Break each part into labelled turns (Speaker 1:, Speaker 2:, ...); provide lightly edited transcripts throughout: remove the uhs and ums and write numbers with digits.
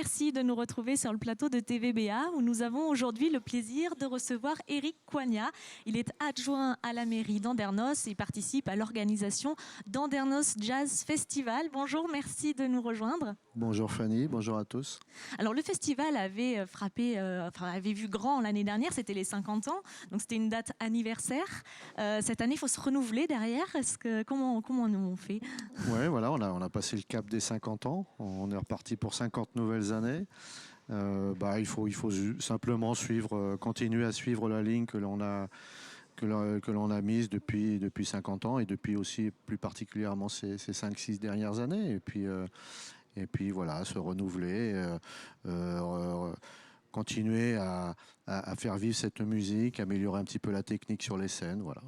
Speaker 1: merci de nous retrouver sur le plateau de TVBA où nous avons aujourd'hui le plaisir de recevoir Éric Coignat. Il est adjoint à la mairie d'Andernos et participe à l'organisation d'Andernos Jazz Festival. Bonjour, merci de nous rejoindre.
Speaker 2: Bonjour Fanny, bonjour à tous.
Speaker 1: Alors le festival avait avait vu grand l'année dernière, c'était les 50 ans, donc c'était une date anniversaire. Cette année, il faut se renouveler derrière. Comment on fait?
Speaker 2: Ouais, voilà, on a passé le cap des 50 ans, on est reparti pour 50 nouvelles années. Il faut simplement continuer à suivre la ligne que l'on a mise depuis 50 ans et depuis aussi plus particulièrement ces 5-6 dernières années. Et puis voilà, se renouveler, continuer à faire vivre cette musique, améliorer un petit peu la technique sur les scènes, voilà.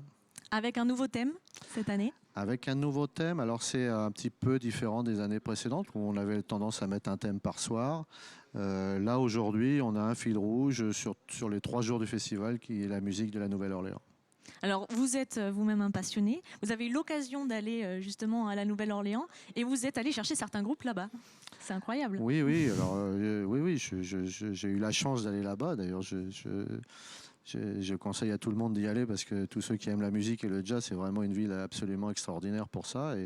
Speaker 1: Avec un nouveau thème cette année?
Speaker 2: Avec un nouveau thème, alors c'est un petit peu différent des années précédentes où on avait tendance à mettre un thème par soir. Là aujourd'hui, on a un fil rouge sur les 3 jours du festival qui est la musique de la Nouvelle-Orléans.
Speaker 1: Alors, vous êtes vous-même un passionné. Vous avez eu l'occasion d'aller justement à la Nouvelle-Orléans et vous êtes allé chercher certains groupes là-bas. C'est incroyable.
Speaker 2: Oui, alors j'ai eu la chance d'aller là-bas. D'ailleurs, je conseille à tout le monde d'y aller parce que tous ceux qui aiment la musique et le jazz, c'est vraiment une ville absolument extraordinaire pour ça.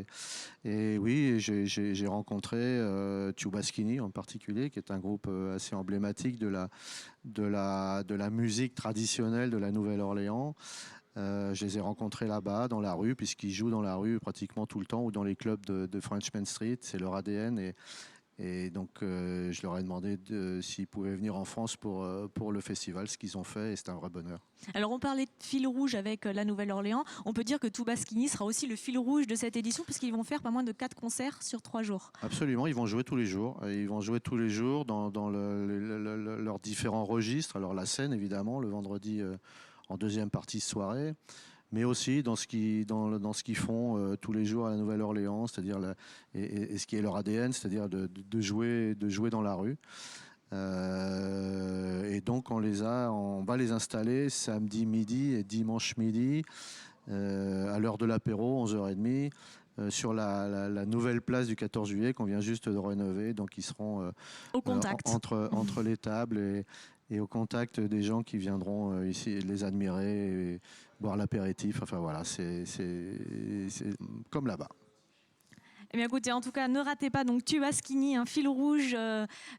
Speaker 2: Et oui, j'ai rencontré Tubaskini en particulier, qui est un groupe assez emblématique de la musique traditionnelle de la Nouvelle-Orléans. Je les ai rencontrés là-bas, dans la rue, puisqu'ils jouent dans la rue pratiquement tout le temps, ou dans les clubs de Frenchman Street, c'est leur ADN. Et donc, je leur ai demandé s'ils pouvaient venir en France pour le festival, ce qu'ils ont fait, et c'était un vrai bonheur.
Speaker 1: Alors, on parlait de fil rouge avec la Nouvelle-Orléans. On peut dire que Tubaskini sera aussi le fil rouge de cette édition, puisqu'ils vont faire pas moins de 4 concerts sur 3 jours.
Speaker 2: Absolument, ils vont jouer tous les jours. Ils vont jouer tous les jours dans leurs différents registres. Alors, la scène, évidemment, le vendredi en deuxième partie de soirée, mais aussi dans ce qu'ils font tous les jours à la Nouvelle-Orléans, c'est-à-dire et ce qui est leur ADN, c'est-à-dire de jouer dans la rue. Et donc on va les installer samedi midi et dimanche midi à l'heure de l'apéro, 11h30. Sur la nouvelle place du 14 juillet qu'on vient juste de rénover. Donc ils seront
Speaker 1: au contact.
Speaker 2: Entre les tables et au contact des gens qui viendront ici les admirer et boire l'apéritif. Enfin voilà, c'est comme là-bas.
Speaker 1: Eh bien, écoutez, en tout cas, ne ratez pas donc Tubaskini, un fil rouge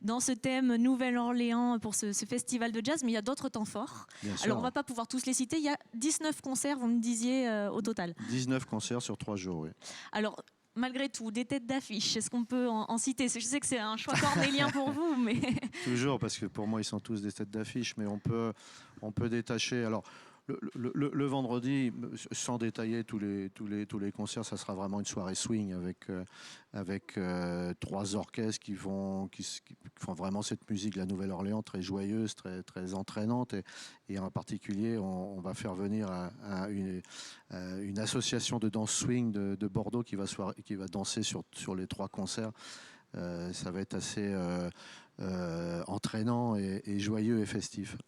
Speaker 1: dans ce thème Nouvelle-Orléans pour ce festival de jazz, mais il y a d'autres temps forts. Alors, on ne va pas pouvoir tous les citer. Il y a 19 concerts, vous me disiez, au total.
Speaker 2: 19 concerts sur 3 jours, oui.
Speaker 1: Alors, malgré tout, des têtes d'affiche, est-ce qu'on peut en citer? Je sais que c'est un choix cornélien pour vous, mais...
Speaker 2: Toujours, parce que pour moi, ils sont tous des têtes d'affiche, mais on peut détacher... Alors, le vendredi, sans détailler tous les concerts, ça sera vraiment une soirée swing avec 3 orchestres qui font vraiment cette musique de la Nouvelle-Orléans très joyeuse, très, très entraînante. Et en particulier, on va faire venir une association de danse swing de Bordeaux qui va danser sur les 3 concerts. Ça va être assez entraînant et joyeux et festif.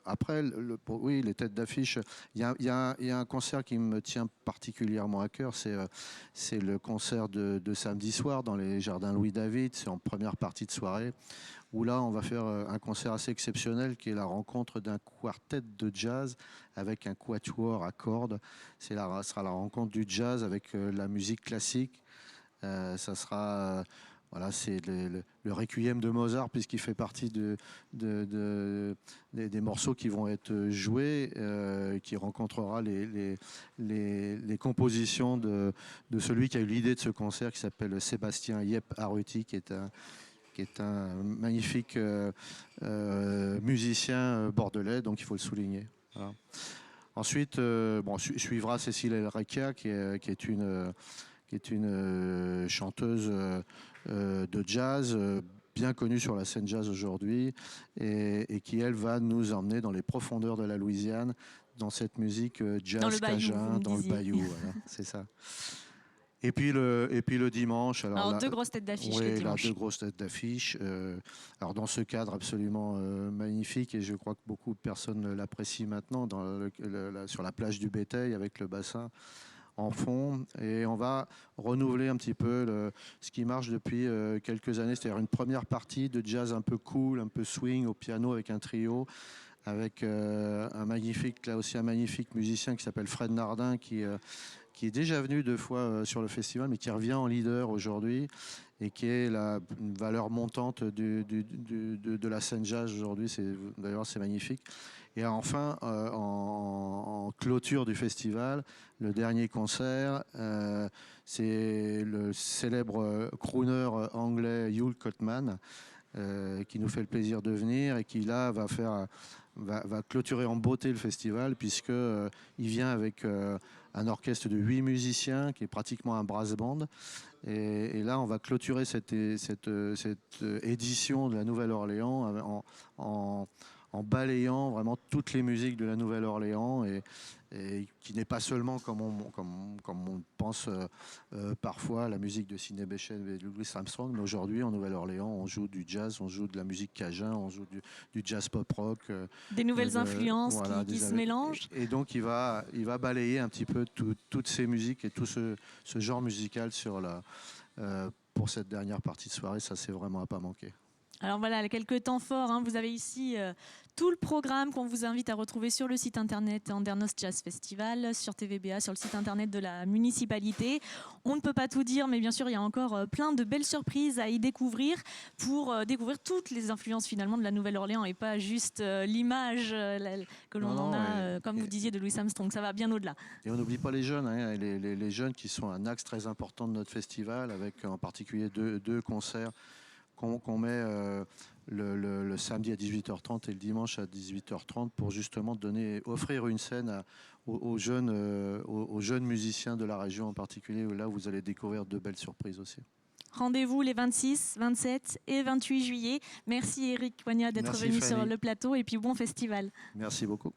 Speaker 2: Après, oui, les têtes d'affiche, il y a un concert qui me tient particulièrement à cœur, c'est le concert de samedi soir dans les Jardins Louis-David, c'est en première partie de soirée, où là on va faire un concert assez exceptionnel qui est la rencontre d'un quartet de jazz avec un quatuor à cordes. Ça sera la rencontre du jazz avec la musique classique. Ça sera... Voilà, c'est le Requiem de Mozart, puisqu'il fait partie des morceaux qui vont être joués, qui rencontrera les compositions de celui qui a eu l'idée de ce concert, qui s'appelle Sébastien Yep Arruti, qui est un magnifique musicien bordelais, donc il faut le souligner. Voilà. Ensuite, suivra Cécile El Recchia, qui est une chanteuse de jazz bien connue sur la scène jazz aujourd'hui et qui, elle, va nous emmener dans les profondeurs de la Louisiane, dans cette musique jazz cajun, dans le bayou. Voilà, c'est ça. Et puis le dimanche.
Speaker 1: Alors 2 grosses têtes d'affiche le dimanche.
Speaker 2: 2 grosses têtes d'affiche. Alors dans ce cadre absolument magnifique, et je crois que beaucoup de personnes l'apprécient maintenant, sur la plage du Béteil avec le bassin. en fond, et on va renouveler un petit peu ce qui marche depuis quelques années, c'est-à-dire une première partie de jazz un peu cool, un peu swing au piano avec un trio, avec un magnifique musicien qui s'appelle Fred Nardin, qui est déjà venu 2 fois sur le festival, mais qui revient en leader aujourd'hui et qui est une valeur montante de la scène jazz aujourd'hui. D'ailleurs, c'est magnifique. Et enfin, en clôture du festival, le dernier concert, c'est le célèbre crooner anglais Hugh Cotman, qui nous fait le plaisir de venir et qui là va clôturer en beauté le festival, puisque il vient avec un orchestre de 8 musiciens qui est pratiquement un brass band. Et là, on va clôturer cette édition de la Nouvelle-Orléans en balayant vraiment toutes les musiques de la Nouvelle-Orléans, et qui n'est pas seulement, comme on pense parfois, la musique de Sidney Bechet et de Louis Armstrong, mais aujourd'hui en Nouvelle-Orléans, on joue du jazz, on joue de la musique cajun, on joue du jazz pop-rock.
Speaker 1: Des nouvelles influences voilà, qui se mélangent.
Speaker 2: Et donc il va balayer un petit peu toutes ces musiques et tout ce genre musical pour cette dernière partie de soirée. Ça, c'est vraiment à pas manquer.
Speaker 1: Alors voilà, quelques temps forts. Vous avez ici tout le programme qu'on vous invite à retrouver sur le site internet Andernos Jazz Festival, sur TVBA, sur le site internet de la municipalité. On ne peut pas tout dire, mais bien sûr, il y a encore plein de belles surprises à y découvrir pour découvrir toutes les influences finalement de la Nouvelle-Orléans et pas juste l'image que l'on en a, comme vous disiez, de Louis Armstrong. Ça va bien au-delà.
Speaker 2: Et on n'oublie pas les jeunes, les jeunes qui sont un axe très important de notre festival, avec en particulier deux concerts qu'on met le samedi à 18h30 et le dimanche à 18h30 pour justement offrir une scène aux jeunes musiciens de la région en particulier, où là vous allez découvrir de belles surprises aussi.
Speaker 1: Rendez-vous les 26, 27 et 28 juillet. Merci Éric Coignat d'être venu sur le plateau, et puis bon festival.
Speaker 2: Merci beaucoup.